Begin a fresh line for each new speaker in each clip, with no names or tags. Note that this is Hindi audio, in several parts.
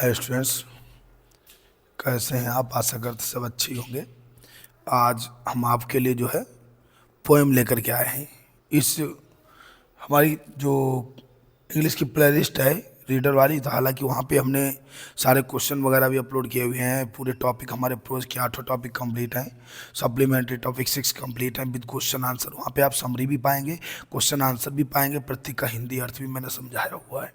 हाय स्टूडेंट्स, कैसे हैं आप? आशा करते सब अच्छे ही होंगे। आज हम आपके लिए जो है पोएम लेकर के आए हैं। इस हमारी जो इंग्लिश की प्लेलिस्ट है रीडर वाली, तो हालांकि वहाँ पे हमने सारे क्वेश्चन वगैरह भी अपलोड किए हुए हैं। पूरे टॉपिक हमारे प्रोज के 8 टॉपिक कंप्लीट हैं। सप्लीमेंट्री टॉपिक 6 कंप्लीट हैं विद क्वेश्चन आंसर। वहाँ पे आप समरी भी पाएंगे, क्वेश्चन आंसर भी पाएंगे, प्रत्येक का हिंदी अर्थ भी मैंने समझाया हुआ है।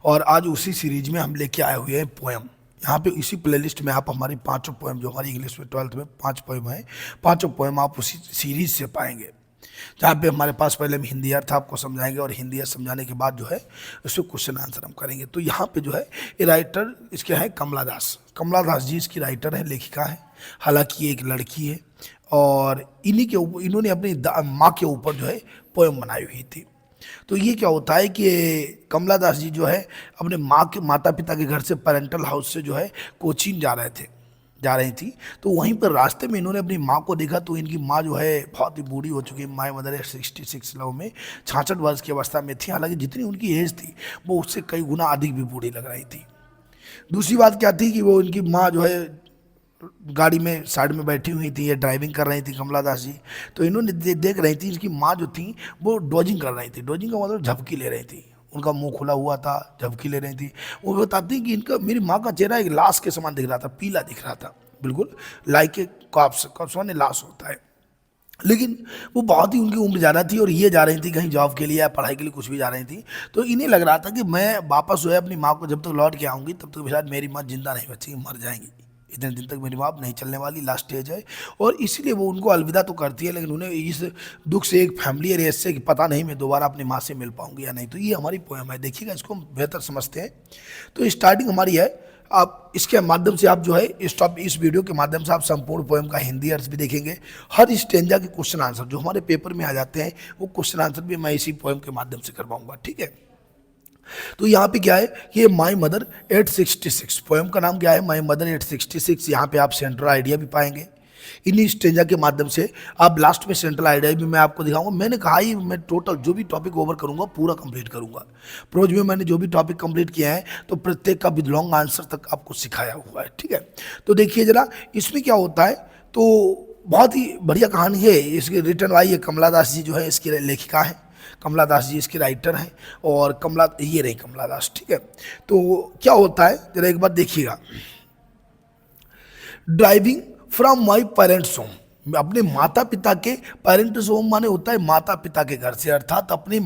और आज उसी सीरीज में हम लेके आए हुए हैं पोएम। यहाँ पे इसी प्लेलिस्ट में आप हमारी पांचों पोएम, जो हमारी इंग्लिश में 12th में 5 पोएम है, पांचों पोएम आप उसी सीरीज से पाएंगे। जहाँ पे हमारे पास पहले हम हिंदी अर्थ आपको समझाएंगे और हिंदी अर्थ समझाने के बाद जो है उसमें क्वेश्चन आंसर हम करेंगे। तो यहाँ पे जो है ये राइटर इसके हैं कमला दास। कमला दास जी इसकी राइटर है, लेखिका है। हालांकि ये एक लड़की है और इन्हीं के ऊपर इन्होंने अपनी माँ के ऊपर जो है पोएम बनाई हुई थी। तो ये क्या होता है कि कमला दास जी जो है अपने माता पिता के घर से पेरेंटल हाउस से जो है कोचीन जा रही थी। तो वहीं पर रास्ते में इन्होंने अपनी माँ को देखा। तो इनकी माँ जो है बहुत ही बूढ़ी हो चुकी है। माई मदर है 66 लव में 66 वर्ष की अवस्था में थी। हालांकि जितनी उनकी एज थी वो उससे कई गुना अधिक भी बूढ़ी लग रही थी। दूसरी बात क्या थी कि वो इनकी माँ जो है गाड़ी में साइड में बैठी हुई थी, ये ड्राइविंग कर रही थी कमला दास जी। तो इन्होंने देख रही थी इनकी माँ जो थी वो डॉजिंग कर रही थी। डॉजिंग का मतलब झपकी ले रही थी। उनका मुंह खुला हुआ था, झपकी ले रही थी। वो बताती कि इनका मेरी माँ का चेहरा एक लाश के समान दिख रहा था, पीला दिख रहा था, बिल्कुल लाइक ए कॉप्स माने लाश होता है। लेकिन वो बहुत ही उनकी उम्र ज़्यादा थी और ये जा रही थी कहीं जॉब के लिए या पढ़ाई के लिए, कुछ भी जा रही थी। तो इन्हें लग रहा था कि मैं वापस जो है अपनी माँ को जब तक लौट के आऊँगी तब तक शायद मेरी माँ जिंदा नहीं बचेगी, मर जाएंगी। इतने दिन तक मेरी माँ नहीं चलने वाली, लास्ट स्टेज है। और इसीलिए वो उनको अलविदा तो करती है, लेकिन उन्हें इस दुख से एक फैमिली रेस से कि पता नहीं मैं दोबारा अपनी माँ से मिल पाऊंगी या नहीं। तो ये हमारी पोएम है, देखिएगा, इसको हम बेहतर समझते हैं। तो स्टार्टिंग हमारी है। आप इसके माध्यम से आप जो है इस वीडियो के माध्यम से आप संपूर्ण पोएम का हिंदी अर्थ भी देखेंगे। हर स्टेंजा के क्वेश्चन आंसर जो हमारे पेपर में आ जाते हैं वो क्वेश्चन आंसर भी मैं इसी पोएम के माध्यम से करवाऊंगा, ठीक है। तो यहाँ पे क्या है कि माई मदर 866, पोएम का नाम क्या है, माई मदर 866। यहाँ पे आप सेंट्रल आइडिया भी पाएंगे इन्हीं स्टेंजा के माध्यम से। आप लास्ट में सेंट्रल आइडिया भी मैं आपको दिखाऊंगा। मैंने कहा ही मैं टोटल जो भी टॉपिक ओवर करूंगा पूरा कंप्लीट करूंगा। प्रोज में मैंने जो भी टॉपिक कंप्लीट किया है तो प्रत्येक का विद लॉन्ग आंसर तक आपको सिखाया हुआ है, ठीक है। तो देखिए जरा इसमें क्या होता है। तो बहुत ही बढ़िया कहानी है। इसकी रिटर्न वाई है कमला दास जी जो है इसकी लेखिका है। कमला दास जी इसके राइटर हैं और ये रही कमला दास, ठीक है। तो क्या होता है जरा एक बार देखिएगा। Driving from my parents home, अपने माता पिता के, पेरेंट्स होम माने होता है माता पिता के घर से, अर्थात अपने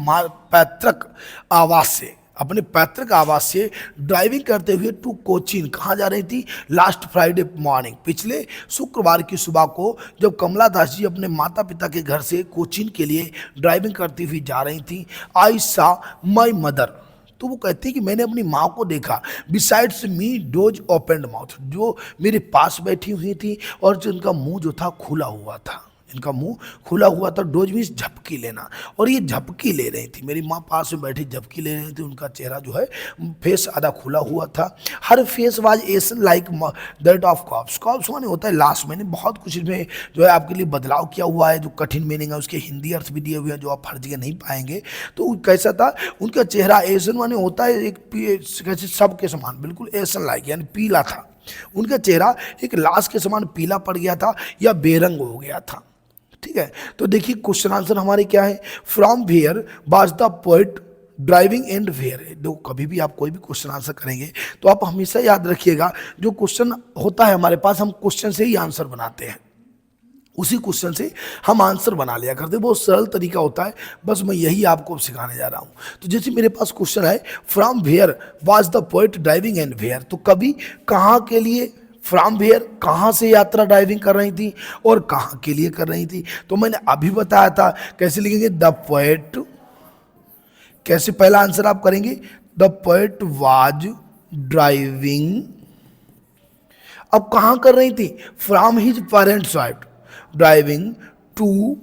पैतृक आवास से, अपने पैतृक आवास से ड्राइविंग करते हुए टू कोचीन। कहाँ जा रही थी? लास्ट फ्राइडे मॉर्निंग, पिछले शुक्रवार की सुबह को जब कमला दास जी अपने माता पिता के घर से कोचीन के लिए ड्राइविंग करती हुई जा रही थी। आई सा माई मदर, तो वो कहती है कि मैंने अपनी माँ को देखा। बिसाइड्स मी डोज ओपनड माउथ, जो मेरे पास बैठी हुई थी और जो इनका मुंह जो था खुला हुआ था, इनका मुंह खुला हुआ था। डोज मीन्स झपकी लेना, और ये झपकी ले रही थी। मेरी माँ पास में बैठी झपकी ले रही थी। उनका चेहरा जो है फेस आधा खुला हुआ था। Her face was ashen like that of corpse. Corpse माने होता है लास्ट। मैंने बहुत कुछ इसमें जो है आपके लिए बदलाव किया हुआ है। जो कठिन मीनिंग है उसके हिंदी अर्थ भी दिए हुए हैं जो आप हर जगह नहीं पाएंगे। तो कैसा था उनका चेहरा? एसन माने होता है एक कैसे सब के समान, बिल्कुल एसन लाइक यानी पीला था। उनका चेहरा एक लाश के समान पीला पड़ गया था या बेरंग हो गया था, ठीक है। तो देखिए क्वेश्चन आंसर हमारे क्या है। From where was the poet driving and where. दो कभी भी आप कोई भी क्वेश्चन आंसर करेंगे तो आप हमेशा याद रखिएगा जो क्वेश्चन होता है हमारे पास, हम क्वेश्चन से ही आंसर बनाते हैं। उसी क्वेश्चन से हम आंसर बना लिया करते हैं। बहुत सरल तरीका होता है, बस मैं यही आपको सिखाने जा रहा हूँ। तो जैसे मेरे पास क्वेश्चन है from where was the poet driving and where, तो कभी कहाँ के लिए, फ्रॉम वेयर कहाँ से यात्रा ड्राइविंग कर रही थी और कहाँ के लिए कर रही थी। तो मैंने अभी बताया था कैसे लिखेंगे, द पोएट, कैसे पहला आंसर आप करेंगे, द पोएट वाज ड्राइविंग। अब कहाँ कर रही थी? From his parents side, driving to,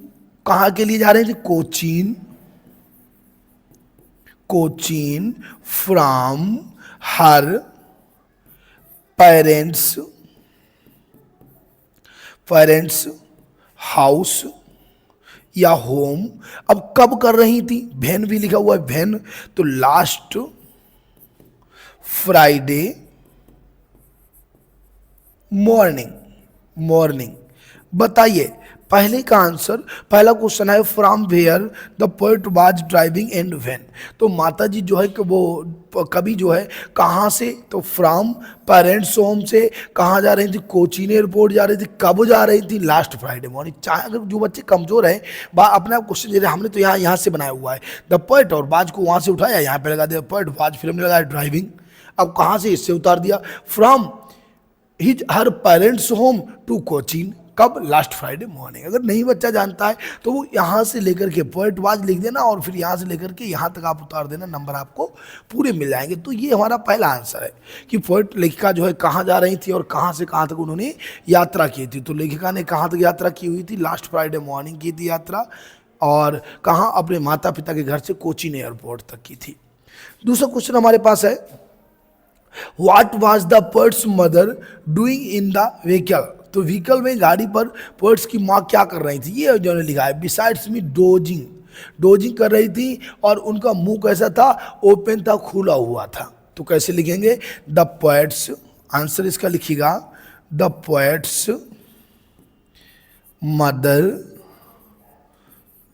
कहाँ के लिए जा रही थी? Cochin, Cochin from her parents house या होम। अब कब कर रही थी? वैन भी लिखा हुआ है, वैन। तो लास्ट फ्राइडे मॉर्निंग, मॉर्निंग। बताइए पहले का आंसर, पहला क्वेश्चन है from where the poet was driving and when. तो माता जी जो है कि वो कभी जो है कहाँ से, तो फ्रॉम पेरेंट्स होम से कहाँ जा रही थी, कोचीन एयरपोर्ट जा रही थी, कब जा रही थी, लास्ट फ्राइडे मॉर्निंग। चाहे अगर जो बच्चे कमजोर हैं अपने आप क्वेश्चन दे रहे, हमने तो यहाँ से बनाया हुआ है द पोएट, और बाज को वहाँ से उठाया यहाँ पे लगा दिया पोएट, बाज फिल्म में लगाया ड्राइविंग। अब कहाँ से इससे उतार दिया, from his her parents home to Cochin, कब, लास्ट फ्राइडे मॉर्निंग। अगर नहीं बच्चा जानता है तो वो यहाँ से लेकर के पोएट वाज लिख देना और फिर यहाँ से लेकर के यहाँ तक आप उतार देना, नंबर आपको पूरे मिल जाएंगे। तो ये हमारा पहला आंसर है कि पोएट लेखिका जो है कहाँ जा रही थी और कहाँ से कहाँ तक उन्होंने यात्रा की थी। तो लेखिका ने कहाँ तक यात्रा की हुई थी, लास्ट फ्राइडे मॉर्निंग की थी यात्रा, और कहाँ, अपने माता पिता के घर से कोचीन एयरपोर्ट तक की थी। दूसरा क्वेश्चन हमारे पास है What was the poet's mother doing in the vehicle? तो व्हीकल में, गाड़ी पर पोएट्स की माँ क्या कर रही थी, ये जो ने लिखा है बिसाइड्स मी डोजिंग, डोजिंग कर रही थी, और उनका मुंह कैसा था, ओपन था, खुला हुआ था। तो कैसे लिखेंगे, द पोएट्स, आंसर इसका लिखिएगा the poet's mother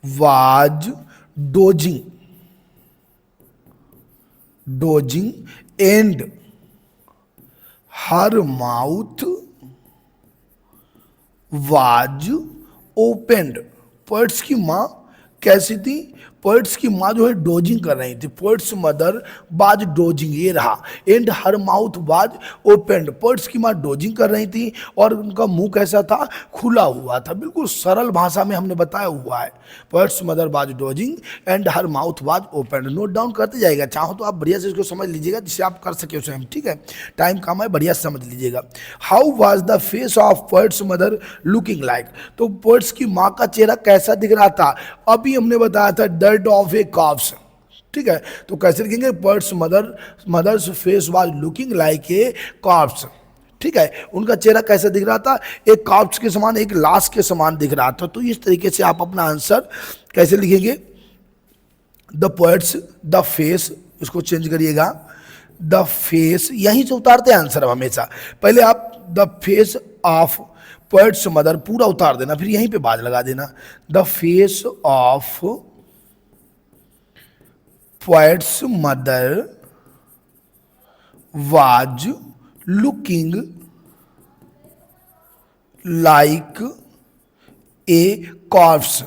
was dosing, dosing and her mouth was opened. Poets की माँ कैसी थी, पोएट्स की माँ जो है डोजिंग कर रही थी, पोएट्स मदर वाज डोजिंग, ये रहा, and her mouth was opened. Poets की माँ डोजिंग कर रही थी और उनका मुंह कैसा था, खुला हुआ था। बिल्कुल सरल भाषा में हमने बताया हुआ है, poets mother was dosing and her mouth was opened. Note down करते जाएगा, चाहो तो आप बढ़िया से इसको समझ लीजिएगा जिससे आप कर सके उसे हम, ठीक है, टाइम कम है, बढ़िया से समझ लीजिएगा। How was the face of poets mother looking like, तो पोएट्स की माँ का चेहरा कैसा दिख रहा था, अभी हमने बताया था डेड ऑफ ए कॉर्प्स, ठीक है। तो कैसे लिखेंगे, poet's mother's face was looking like a corpse, ठीक है। उनका चेहरा कैसा दिख रहा था, एक कॉर्प्स के समान, एक लाश के समान दिख रहा था। तो इस तरीके से आप अपना आंसर कैसे लिखेंगे, द पोएट्स, द फेस, इसको चेंज करिएगा, द फेस, यहीं से उतारते हैं आंसर हमेशा, पहले आप the face of poets mother पूरा उतार देना, फिर यहीं पे बाज लगा देना, the face of poets mother was looking like a corps,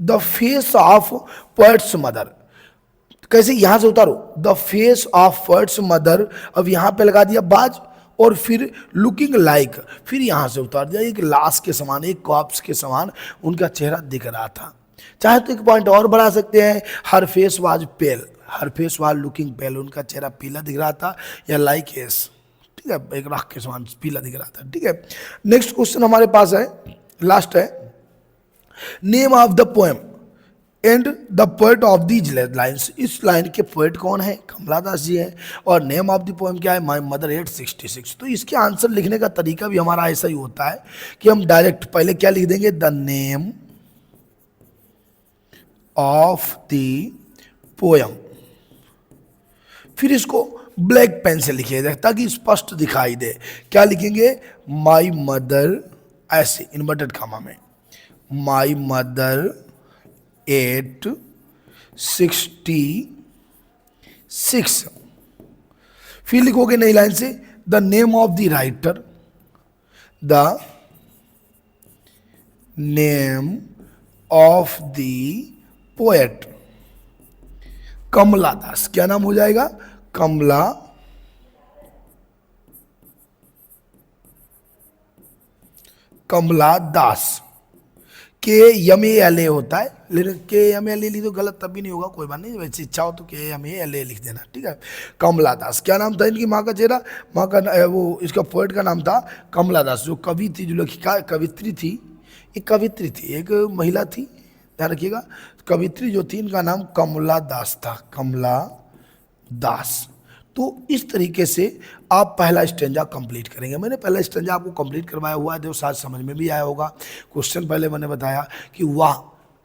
the face of poets mother. कैसे, यहां से उतारो, the face of poets mother, अब यहां पे लगा दिया बाज, और फिर लुकिंग लाइक, फिर यहां से उतार दिया, एक लाश के समान, एक कॉर्प्स के समान उनका चेहरा दिख रहा था। चाहे तो एक पॉइंट और बढ़ा सकते हैं, her face was pale, her face was looking pale, उनका चेहरा पीला दिख रहा था, या लाइक एस, ठीक है, एक राख के समान पीला दिख रहा था, ठीक है। नेक्स्ट क्वेश्चन हमारे पास है, लास्ट है, name of the poem and the poet of these lines. इस लाइन के पोएट कौन है, कमला दास जी है, और नेम ऑफ द पोएम क्या है, माई मदर 866। तो इसके आंसर लिखने का तरीका भी हमारा ऐसा ही होता है कि हम डायरेक्ट पहले क्या लिख देंगे, the name of the poem, फिर इसको ब्लैक पेन से लिखिए ताकि स्पष्ट दिखाई दे। क्या लिखेंगे, माई मदर, ऐसे इन्वर्टेड कॉमा में, माई मदर 866, फिर लिखोगे नई लाइन से, the name of the writer, the name of the poet Kamala Das. क्या नाम हो जाएगा, कमला दास। KMALA होता है, लेकिन KMALA तो गलत तब भी नहीं होगा, कोई बात नहीं, वैसे इच्छा हो तो KMALA लिख देना, ठीक है। कमला दास, क्या नाम था इनकी माँ का चेहरा, माँ का वो, इसका पोएट का नाम था कमला दास, जो कवि थी, जो लेखिका कवित्री थी, एक कवित्री थी, एक महिला थी, ध्यान रखिएगा, कवित्री जो थी इनका नाम कमला दास था, कमला दास। तो इस तरीके से आप पहला स्टेंजा कंप्लीट करेंगे। मैंने पहला स्टेंजा आपको कंप्लीट करवाया हुआ है, जो शायद समझ में भी आया होगा। क्वेश्चन पहले मैंने बताया कि वाह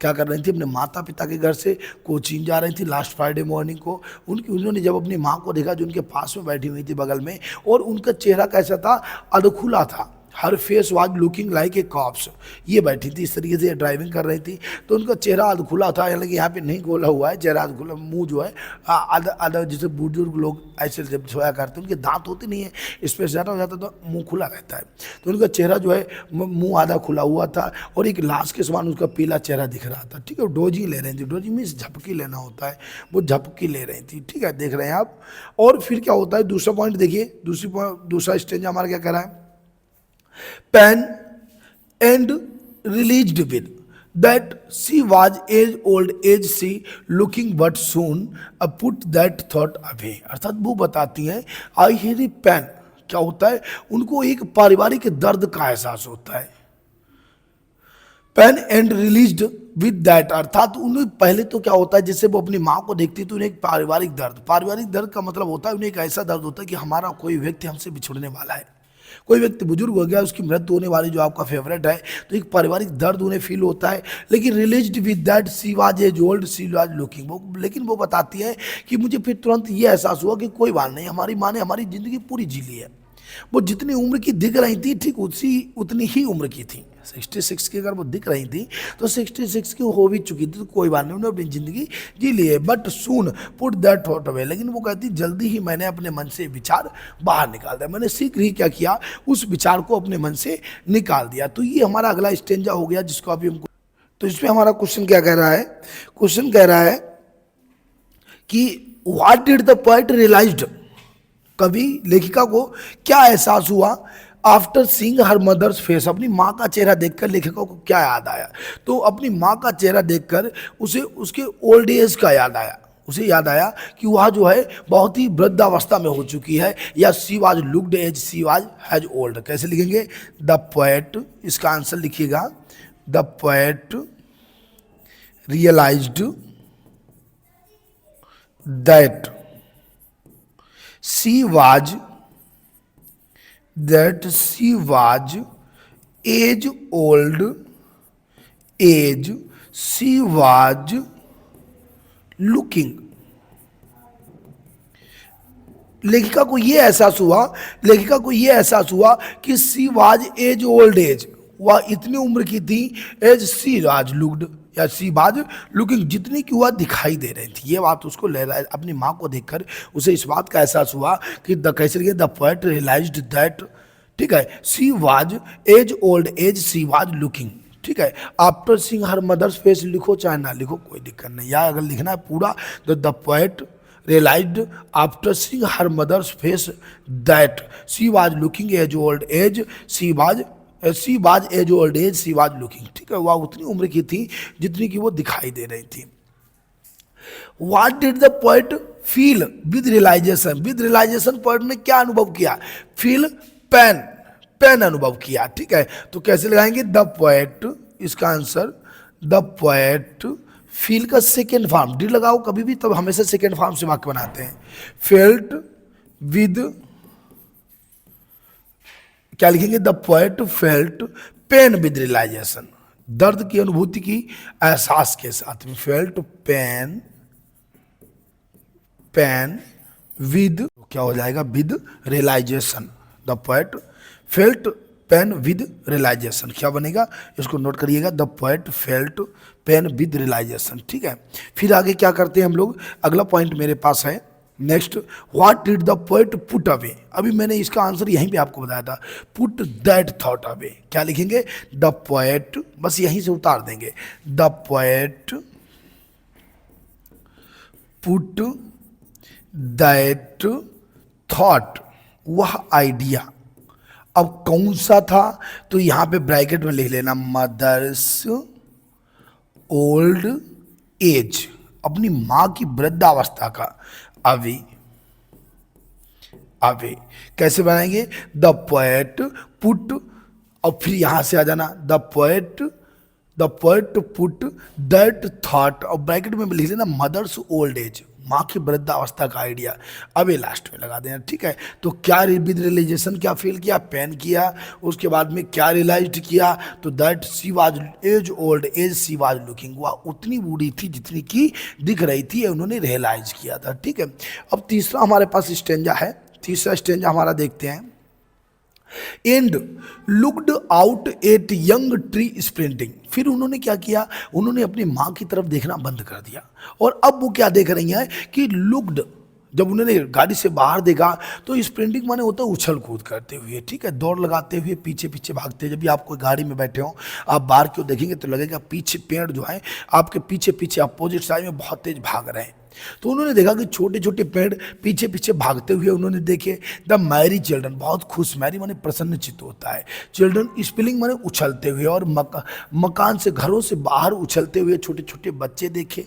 क्या कर रही थी, अपने माता पिता के घर से कोचीन जा रही थी लास्ट फ्राइडे मॉर्निंग को। उन्होंने जब अपनी माँ को देखा जो उनके पास में बैठी हुई थी बगल में, और उनका चेहरा कैसा था, अधखुला था, her face was looking like a corpse. ये बैठी थी इस तरीके से, ड्राइविंग कर रही थी, तो उनका चेहरा अधखुला था, हालांकि यहाँ पे नहीं खोला हुआ है, चेहरा अधखुला, मुंह जो है आधा आधा, जैसे बुजुर्ग लोग ऐसे जब सोया करते हैं उनके दांत होते नहीं है, स्पेस ज़्यादा हो जाता तो मुंह खुला रहता है, तो उनका चेहरा जो है मुंह आधा खुला हुआ था, और एक लाश के समान उसका पीला चेहरा दिख रहा था। ठीक है, डोजी ले रही थी, डोजी मीन्स झपकी लेना होता है, वो झपकी ले रही थी। ठीक है, देख रहे हैं आप। और फिर क्या होता है, दूसरा पॉइंट देखिए, दूसरा स्टेंजा हमारा क्या कर रहा है, Pen and released with that she was as old as she looking, but soon put that thought away। अर्थात वो बताती हैं आई हेयर ए पेन, क्या होता है, उनको एक पारिवारिक दर्द का एहसास होता है। Pain and realised with that, अर्थात उन्हें पहले तो क्या होता है, जैसे वो अपनी माँ को देखती है तो उन्हें एक पारिवारिक दर्द का मतलब होता है, उन्हें एक ऐसा दर्द होता है कि हमारा कोई व्यक्ति हमसे बिछुड़ने वाला है, कोई व्यक्ति बुजुर्ग हो गया, उसकी मृत्यु होने वाली, जो आपका फेवरेट है, तो एक पारिवारिक दर्द उन्हें फील होता है। लेकिन realised with that she was as old she was looking, वो लेकिन वो बताती है कि मुझे फिर तुरंत ये एहसास हुआ कि कोई बात नहीं, हमारी माँ ने हमारी ज़िंदगी पूरी जी ली है। वो जितनी उम्र की दिख रही थी, ठीक उतनी ही उम्र की थी। 66 की अगर वो दिख रही थी तो 66 की हो भी चुकी थी, तो कोई बात नहीं, उन्होंने अपनी ज़िंदगी जी ली है। But soon put that thought away, लेकिन वो कहती जल्दी ही मैंने अपने मन से विचार बाहर निकाल दिया, मैंने शीघ्र ही क्या किया, उस विचार को अपने मन से निकाल दिया। तो ये हमारा अगला स्टेंजा हो गया, जिसको अभी हमको, तो इसमें हमारा क्वेश्चन क्या कह रहा है, क्वेश्चन कह रहा है कि what did the poet realised, कवि लेखिका को क्या एहसास हुआ, after seeing her mother's face, अपनी माँ का चेहरा देखकर लेखिका को क्या याद आया, तो अपनी माँ का चेहरा देखकर उसे उसके ओल्ड एज का याद आया, उसे याद आया कि वह जो है बहुत ही वृद्धावस्था में हो चुकी है, या she was looked as she was has old. कैसे लिखेंगे, द पोएट, इसका आंसर लिखिएगा, the poet realised that she was age old age she was looking। लेखिका को ये एहसास हुआ कि she was as old as, वह इतनी उम्र की थी, एज सी वाज लुक्ड, या सी वाज लुकिंग, जितनी की वह दिखाई दे रही थी। ये बात उसको ले रहा है, अपनी माँ को देखकर उसे इस बात का एहसास हुआ कि कैसे लिखे, द पोएट रियलाइज्ड दैट, ठीक है, she was as old as she was looking. ठीक है, after seeing her mother's face लिखो चाहे ना लिखो कोई दिक्कत नहीं, या अगर लिखना है पूरा तो the poet realized after seeing her mother's face that she was looking as old age she was as old as she was looking. ठीक है, वह उतनी उम्र की थी जितनी की वो दिखाई दे रही थी। What did the poet feel with realisation, with realisation poet ने क्या अनुभव किया, फील पेन अनुभव किया। ठीक है, तो कैसे लगाएंगे, द पोएट, इसका आंसर द पोएट फील का सेकेंड फॉर्म, डिड लगाओ कभी भी तब हमेशा सेकेंड फॉर्म से वाक्य बनाते हैं, फेल्ट विद, क्या लिखेंगे, the poet felt pain with realisation, दर्द की अनुभूति की एहसास के साथ में, फेल्ट पेन विद, क्या हो जाएगा, with realisation, the poet felt pain with realisation, क्या बनेगा, इसको नोट करिएगा, the poet felt pain with realisation. ठीक है, फिर आगे क्या करते हैं हम लोग, अगला पॉइंट मेरे पास है next, what did the poet put away, अभी मैंने इसका आंसर यहीं पे आपको बताया था, पुट दैट थॉट अवे, क्या लिखेंगे, द पोएट, बस यहीं से उतार देंगे, the poet put that thought, वह आइडिया, अब कौन सा था, तो यहां पे ब्रैकेट में लिख लेना, मदर्स ओल्ड एज, अपनी मां की वृद्धावस्था का, अवे कैसे बनाएंगे, द पोएट पुट, और फिर यहां से आ जाना, the poet put that thought, और ब्रैकेट में लिख लेना मदर्स ओल्ड एज, माँ की वृद्धावस्था का आइडिया अब ये लास्ट में लगा देना, ठीक है। तो क्या विद रियलाइजेशन क्या फील किया, पेन किया, उसके बाद में क्या रियलाइज किया, तो that she was as old as she was looking, वह उतनी बूढ़ी थी जितनी की दिख रही थी, उन्होंने रियलाइज किया था, ठीक है। अब तीसरा हमारे पास स्टेंजा है, तीसरा स्टेंजा हमारा देखते हैं। And looked out at young tree sprinting, फिर उन्होंने क्या किया, उन्होंने अपनी माँ की तरफ देखना बंद कर दिया, और अब वो क्या देख रही हैं कि लुक्ड, जब उन्होंने गाड़ी से बाहर देखा तो स्प्रिंटिंग माने होता है उछल कूद करते हुए, ठीक है, दौड़ लगाते हुए, पीछे पीछे भागते। जब भी आप कोई गाड़ी में बैठे हो, आप बाहर क्यों देखेंगे तो लगेगा पीछे पेड़ जो है आपके पीछे पीछे अपोजिट साइड में बहुत तेज भाग रहे हैं। तो उन्होंने देखा कि छोटे छोटे पेड़ पीछे पीछे भागते हुए उन्होंने देखे। द मैरी चिल्ड्रन, बहुत खुश, मैरी माने प्रसन्नचित्त होता है, चिल्ड्रन स्पेलिंग माने उछलते हुए, और मकान से, घरों से बाहर उछलते हुए छोटे छोटे बच्चे देखे।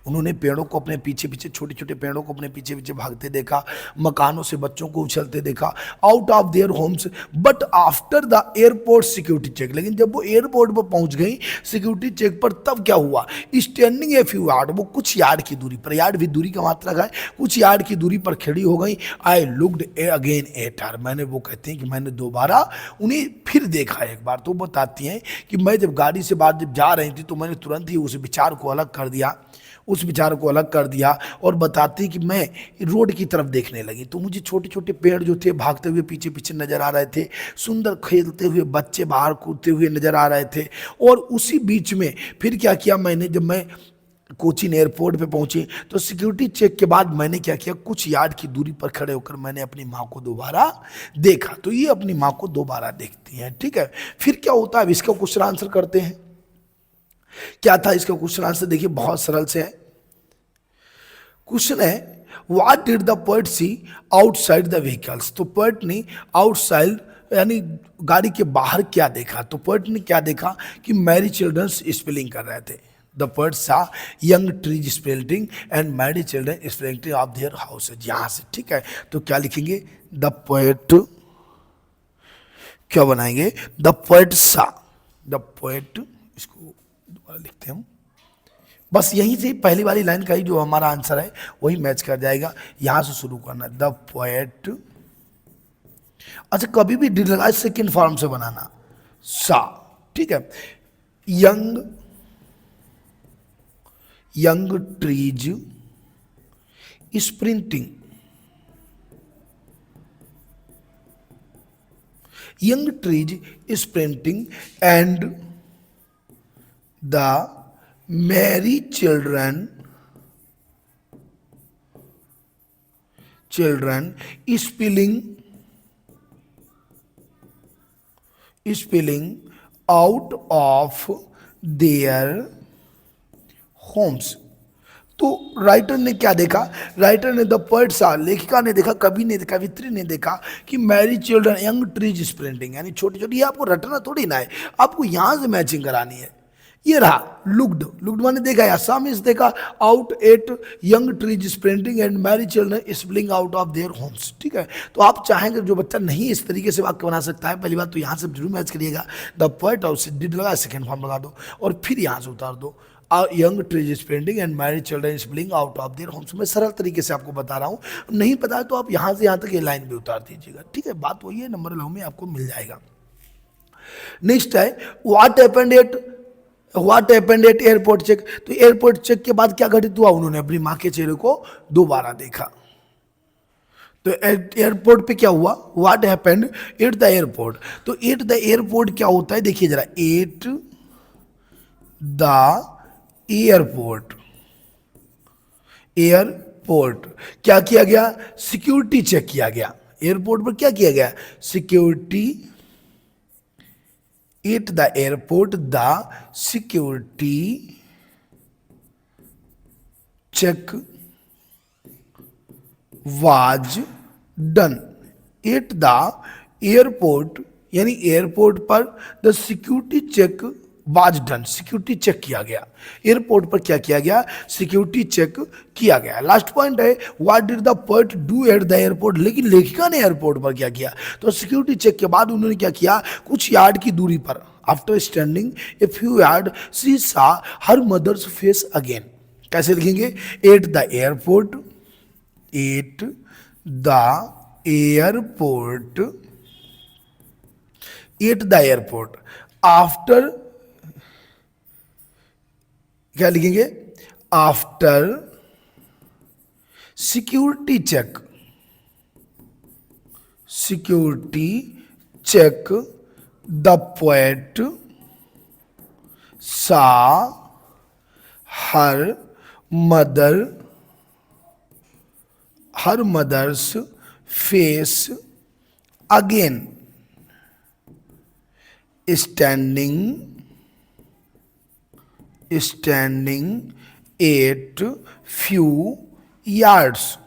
उन्होंने पेड़ों को अपने पीछे पीछे, छोटे छोटे पेड़ों को अपने पीछे पीछे भागते देखा, मकानों से बच्चों को उछलते देखा, out of their homes. But after the airport security check, लेकिन जब वो एयरपोर्ट पर पहुंच गई सिक्योरिटी चेक पर, तब क्या हुआ, स्टैंडिंग ए फ्यू यार्ड, वो कुछ यार्ड की दूरी पर, यार्ड भी दूरी का मात्रा है, कुछ यार्ड की दूरी पर खड़ी हो गई। I looked again at her, मैंने, वो कहते हैं कि मैंने दोबारा उन्हें फिर देखा एक बार। तो बताती हैं कि मैं जब गाड़ी से बाहर जब जा रही थी तो मैंने तुरंत ही उस विचार को अलग कर दिया, उस विचार को अलग कर दिया, और बताती कि मैं रोड की तरफ देखने लगी तो मुझे छोटे छोटे पेड़ जो थे भागते हुए पीछे पीछे नजर आ रहे थे, सुंदर खेलते हुए बच्चे बाहर कूदते हुए नजर आ रहे थे। और उसी बीच में फिर क्या किया मैंने, जब मैं कोचीन एयरपोर्ट पे पहुंचे तो सिक्योरिटी चेक के बाद मैंने क्या किया, कुछ यार्ड की दूरी पर खड़े होकर मैंने अपनी माँ को दोबारा देखा। तो ये अपनी माँ को दोबारा देखती हैं, ठीक है। फिर क्या होता है, अब इसका क्वेश्चन आंसर करते हैं। क्या था इसका क्वेश्चन आंसर, देखिए बहुत सरल से है। क्वेश्चन है what did the poet see outside the vehicles, तो पोएट ने आउटसाइड यानी गाड़ी के बाहर क्या देखा, तो पोएट ने क्या देखा कि मैरी चिल्ड्रंस स्पेलिंग कर रहे थे। द पोएट सा young trees spelling and merry children spelling of their houses, यहां से, ठीक है। तो क्या लिखेंगे, द पोएट, क्या बनाएंगे, द पोएट सा, द पोएट, इसको दोबारा लिखते हैं हम, बस यहीं से पहली वाली लाइन का ही जो हमारा आंसर है वही मैच कर जाएगा, यहां से शुरू करना, द पोएट। अच्छा, कभी भी डी लगा सेकेंड फॉर्म से बनाना, सा, ठीक है। Young trees sprinting, young trees sprinting and the merry children spilling out of their homes। तो राइटर ने क्या देखा, राइटर ने, द पोएट सा, लेखिका ने देखा, कवि ने, कवित्री ने देखा कि Mary children young trees sprinting, यानी छोटी छोटी, ये आपको रटना थोड़ी ना है, आपको यहां से मैचिंग करानी है। ये रहा लुक्ड, लुक्ड मैंने देखा, असम इस देखा, out at young trees sprinting and merry children spilling out of their homes, ठीक है। तो आप चाहेंगे, जो बच्चा नहीं इस तरीके से वाक्य बना सकता है, पहली बात तो यहाँ से जरूर मैच करिएगा, द पोएट और डिड लगा, सेकेंड फॉर्म लगा दो, और फिर यहाँ से उतार दो, young trees sprinting and merry children spilling out of their homes. मैं सरल तरीके से आपको बता रहा हूँ, नहीं पता है तो आप यहाँ से यहाँ तक ये लाइन भी उतार दीजिएगा, ठीक है। बात वही है, नंबर लव में आपको मिल जाएगा। नेक्स्ट है what happened at airport check, तो एयरपोर्ट चेक के बाद क्या घटित हुआ, उन्होंने अपनी माँ के चेहरे को दोबारा देखा। तो एयरपोर्ट पे क्या हुआ, what happened eight the airport, तो एट द एयरपोर्ट क्या होता है, देखिए जरा, एट द एयरपोर्ट, एयरपोर्ट क्या किया गया, सिक्योरिटी चेक किया गया, एयरपोर्ट पर क्या किया गया, security, at the airport the security check was done, at the airport यानी एयरपोर्ट पर the security check was done, security check किया गया, एयरपोर्ट पर क्या किया गया, सिक्योरिटी चेक किया गया। लास्ट पॉइंट है what did the poet do at the airport, लेकिन लेखिका ने एयरपोर्ट पर क्या किया, तो सिक्योरिटी चेक के बाद उन्होंने क्या किया, कुछ यार्ड की दूरी पर, after standing a few yard she saw her mother's face again, कैसे लिखेंगे? At the airport, at the airport, at the airport, after, क्या लिखेंगे? After security check, security check the poet saw her mother, her mother's face again standing, standing at few yards.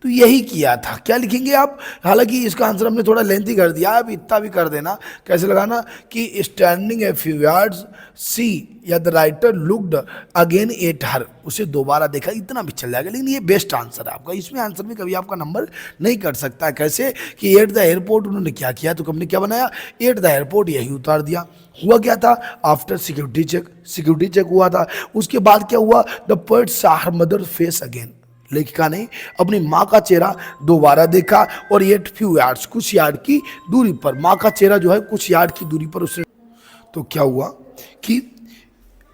तो यही किया था। क्या लिखेंगे आप? हालांकि इसका आंसर हमने थोड़ा लेंथी कर दिया, अब इतना भी कर देना। कैसे लगाना कि स्टैंडिंग ए फ्यू यार्ड्स सी, या the writer looked again at her, उसे दोबारा देखा, इतना भी चल जाएगा। लेकिन ये बेस्ट आंसर है आपका, इसमें आंसर में कभी आपका नंबर नहीं कट सकता है। कैसे कि एट द एयरपोर्ट उन्होंने क्या किया, तो हमने क्या बनाया? एट द एयरपोर्ट, यही उतार दिया। हुआ क्या था? After security check, security check हुआ था। उसके बाद क्या हुआ? The poet saw her mother face again, लेखिका ने अपनी माँ का चेहरा दोबारा देखा, और एट फ्यू यार्ड्स, कुछ यार्ड की दूरी पर, माँ का चेहरा जो है कुछ यार्ड की दूरी पर उसने। तो क्या हुआ कि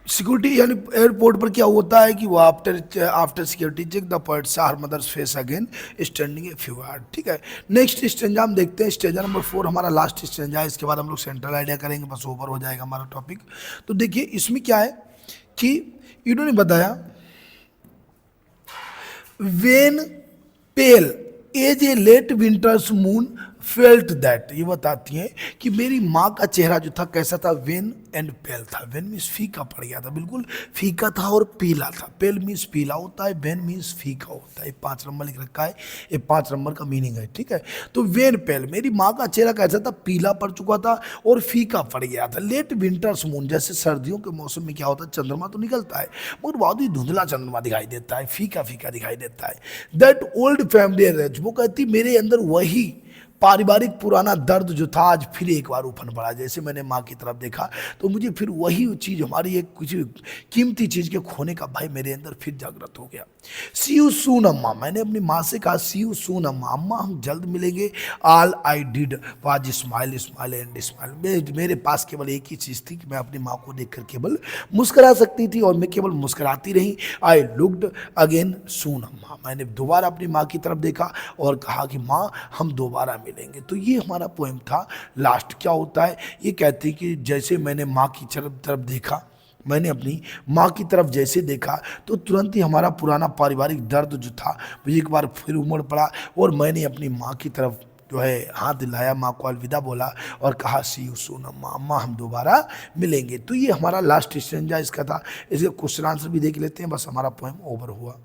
सिक्योरिटी यानी एयरपोर्ट पर क्या होता है कि वो after security check the poet saw her mother's face again standing a few yard. ठीक है, नेक्स्ट स्टेंजा हम देखते हैं। स्टेंजा नंबर 4 हमारा लास्ट स्टेंजा है, इसके बाद हम लोग सेंट्रल आइडिया करेंगे, बस ओवर हो जाएगा हमारा टॉपिक। तो देखिए इसमें क्या है कि इन्होंने बताया when pale as a late winter's moon felt that, ये बताती हैं कि मेरी माँ का चेहरा जो था कैसा था? वेन एंड पेल था। वेन मीन्स फीका पड़ गया था, बिल्कुल फीका था और पीला था। पेल मीन्स पीला होता है, वेन मीन्स फीका होता है। 5 नंबर लिख रखा है, ये 5 नंबर का मीनिंग है। ठीक है, तो वेन पेल, मेरी माँ का चेहरा कैसा था? पीला पड़ चुका था और फीका पड़ गया था। लेट विंटर्स मून, जैसे सर्दियों के मौसम में क्या होता है? चंद्रमा तो निकलता है मगर बहुत ही धुंधला चंद्रमा दिखाई देता है, फीका फीका दिखाई देता है। दैट ओल्ड फैमिली रेज, वो कहती मेरे अंदर वही पारिवारिक पुराना दर्द जो था आज फिर एक बार उफन पड़ा। जैसे मैंने माँ की तरफ देखा तो मुझे फिर वही चीज़, हमारी एक कुछ कीमती चीज़ के खोने का भाई मेरे अंदर फिर जागृत हो गया। सी यू सून अम्मा, मैंने अपनी माँ से कहा सी यू सून अम्मा, अम्मा हम जल्द मिलेंगे। All I did was smile, smile and smile, मेरे पास केवल एक ही चीज़ थी कि मैं अपनी माँ को देखकर केवल मुस्करा सकती थी और मैं केवल मुस्कराती रही। आई लुक्ड अगेन सून अम्मा, मैंने दोबारा अपनी माँ की तरफ देखा और कहा कि माँ हम दोबारा मिलेंगे। तो ये हमारा पोएम था। लास्ट क्या होता है? ये कहती है कि जैसे मैंने माँ की तरफ देखा, मैंने अपनी माँ की तरफ जैसे देखा तो तुरंत ही हमारा पुराना पारिवारिक दर्द जो था वो एक बार फिर उमड़ पड़ा और मैंने अपनी माँ की तरफ जो है हाथ दिलाया, माँ को अलविदा बोला और कहा सी यू सून अम्मा, अम्मा हम दोबारा मिलेंगे। तो ये हमारा लास्ट स्टेंजा इसका था। इसके क्वेश्चन आंसर भी देख लेते हैं, बस हमारा पोएम ओवर हुआ।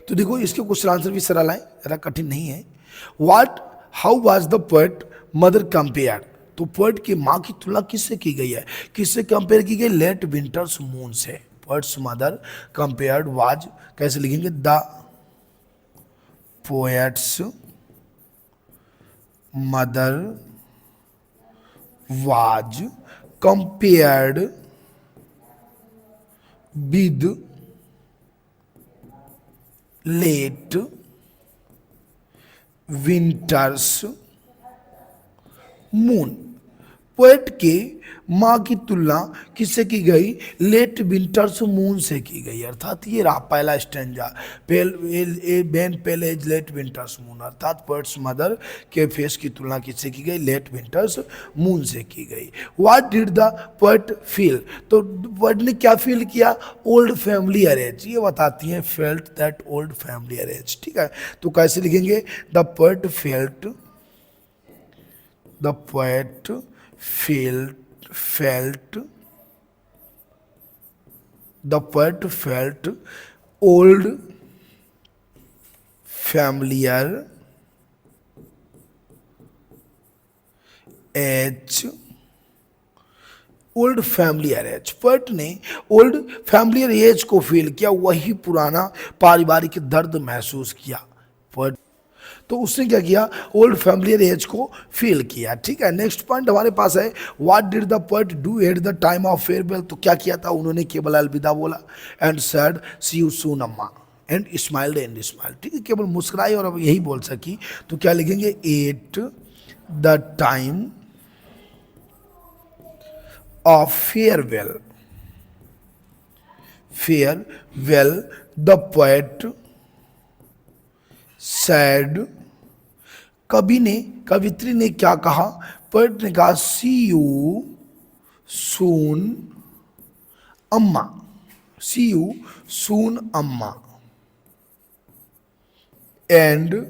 तो देखो इसके क्वेश्चन आंसर भी सरल है, ज़्यादा कठिन नहीं है। What, how was the poet mother compare, तो पोएट की माँ की तुलना किससे की गई है? किससे कंपेयर की गई? लेट विंटर्स मून से। पोएट्स मदर कंपेयर्ड वाज, कैसे लिखेंगे? The poet's mother was compared with late winter's moon. Poet के माँ की तुलना किससे की गई? लेट विंटर्स मून से की गई। अर्थात ये रहा पहला स्टेंजा, बेन पेल एज लेट विंटर्स मून, अर्थात पोएट्स मदर के फेस की तुलना किससे की गई? लेट विंटर्स मून से की गई। What did the poet feel, तो पोएट ने क्या फील किया? ओल्ड फैमिली अरेज, ये बताती है felt that old family ache. ठीक है, तो कैसे लिखेंगे? The poet felt, the poet felt the poet felt old familiar age, old familiar age, poet ने ओल्ड फैमिलियर एज को फील किया, वही पुराना पारिवारिक दर्द महसूस किया। पोएट तो उसने क्या किया, ओल्ड फैमिलियर एज को फील किया। ठीक है, नेक्स्ट पॉइंट हमारे पास है, what did the poet do at the time of farewell. तो क्या किया था उन्होंने, केवल अलविदा बोला, and said see you soon Amma, and smiled and smiled. ठीक है, केवल मुस्कुराई और अब यही बोल सकी। तो क्या लिखेंगे, at the time of farewell, farewell the poet sad, कवि ने, कवित्री ने क्या कहा, पोएट ने कहा सी यू सून अम्मा, सी you soon Amma, and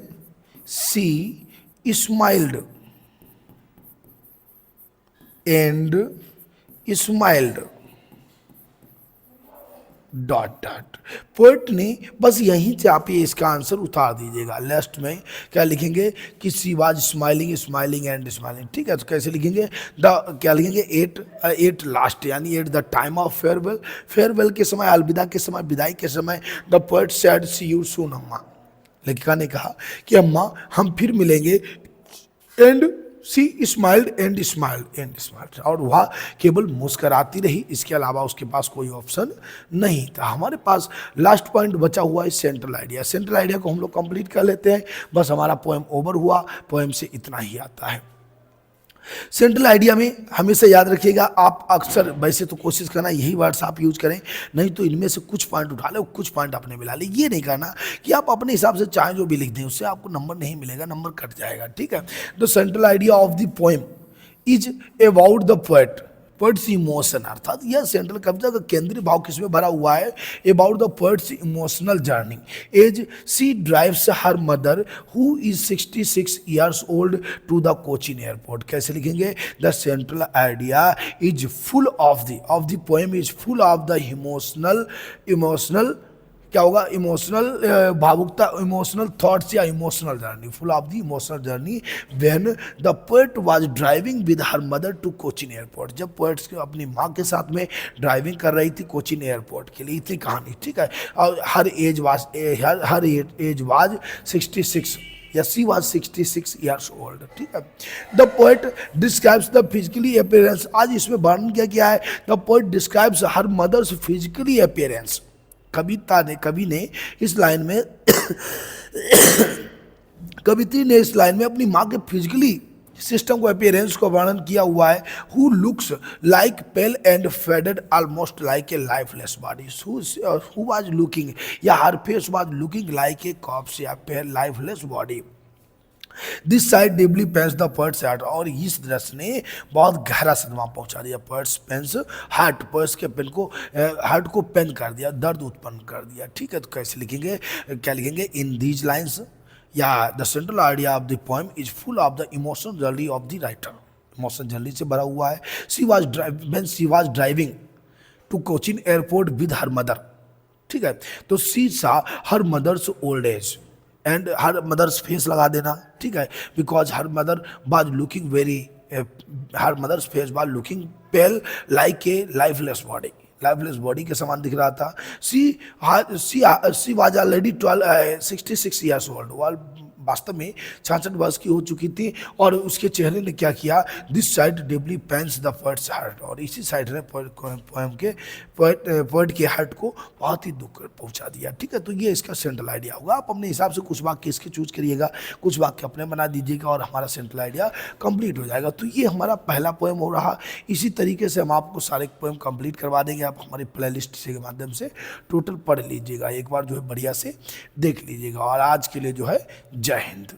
she smiled, and smiled dot dot. Poet ने बस यहीं से आप ये इसका आंसर उतार दीजिएगा। लास्ट में क्या लिखेंगे कि she was smiling, smiling and smiling. ठीक है, तो कैसे लिखेंगे, द क्या लिखेंगे, एट लास्ट, यानी at the time of farewell, farewell के समय, अलविदा के समय, विदाई के समय, the poet said see you soon Amma, लेखिका ने कहा कि अम्मा हम फिर मिलेंगे, and she smiled and smiled and smiled, और वह केवल मुस्कराती रही, इसके अलावा उसके पास कोई ऑप्शन नहीं था। हमारे पास लास्ट पॉइंट बचा हुआ है सेंट्रल आइडिया। सेंट्रल आइडिया को हम लोग कंप्लीट कर लेते हैं, बस हमारा पोएम ओवर हुआ। पोएम से इतना ही आता है। सेंट्रल आइडिया में हमेशा याद रखिएगा, आप अक्सर वैसे तो कोशिश करना यही वर्ड्स आप यूज करें, नहीं तो इनमें से कुछ पॉइंट उठा ले, कुछ पॉइंट अपने मिला ले। ये नहीं करना कि आप अपने हिसाब से चाहें जो भी लिख दें, उससे आपको नंबर नहीं मिलेगा, नंबर कट जाएगा। ठीक है, the central idea of the poem is about the poet, poets emotion, अर्थात यह सेंट्रल कविता का केंद्रीय भाव किसमें भरा हुआ है, about the poet's emotional journey as she drives her mother who is 66 years old to the Cochin airport. कैसे लिखेंगे, the central idea is full of the poem is full of the emotional क्या होगा, इमोशनल भावुकता, इमोशनल थॉट्स या emotional journey, full of the emotional journey when the poet was driving with her mother to Cochin airport. जब पोएट्स अपनी माँ के साथ में ड्राइविंग कर रही थी कोचीन एयरपोर्ट के लिए, इतनी कहानी। ठीक है, और हर एज वाज 66 या सी वाज 66 ईयर्स ओल्ड। ठीक है, the poet describes the physically appearance, आज इसमें वर्णन किया गया है, the poet describes her mother's physically appearance. कवि ने इस लाइन में कवित्री ने इस लाइन में अपनी माँ के फिजिकली सिस्टम को, अपीयरेंस को वर्णन किया हुआ है। Who looks like pale and faded almost like a lifeless body, who was looking, या her face was looking like a corpse या pale lifeless body. This sight deeply pains the poet's heart, और इस दृश्य ने बहुत गहरा सदमा पहुंचा दिया। पोएट्स पेंस हार्ट, पोएट्स के पेन को, हार्ट को पेन कर दिया, दर्द उत्पन्न कर दिया। ठीक है, तो कैसे लिखेंगे, क्या लिखेंगे, इन दीज लाइन्स या the central idea of the poem is full of the emotional journey of the writer, emotional journey से भरा हुआ है। She was driving to Cochin airport with her mother. ठीक है, तो she saw her mother's old age, and her mother's face लगा देना। ठीक है, because her mother was looking her mother's face was looking pale like a lifeless body, lifeless body के समान दिख रहा था। She was already 66 years old, वास्तव में 66 वर्ष की हो चुकी थी, और उसके चेहरे ने क्या किया, this sight deeply pains the poet's heart, और इसी साइड ने पोएट के हार्ट को बहुत ही दुख पहुंचा दिया। ठीक है, तो ये इसका सेंट्रल आइडिया होगा। आप अपने हिसाब से कुछ वाक्य इसके चूज करिएगा, कुछ वाक्य अपने बना दीजिएगा, और हमारा सेंट्रल आइडिया कंप्लीट हो जाएगा। तो ये हमारा पहला पोएम हो रहा। इसी तरीके से हम आपको सारे पोएम कंप्लीट करवा देंगे। आप हमारी प्ले लिस्ट के माध्यम से टोटल पढ़ लीजिएगा, एक बार जो है बढ़िया से देख लीजिएगा। और आज के लिए जो है जय हिंद।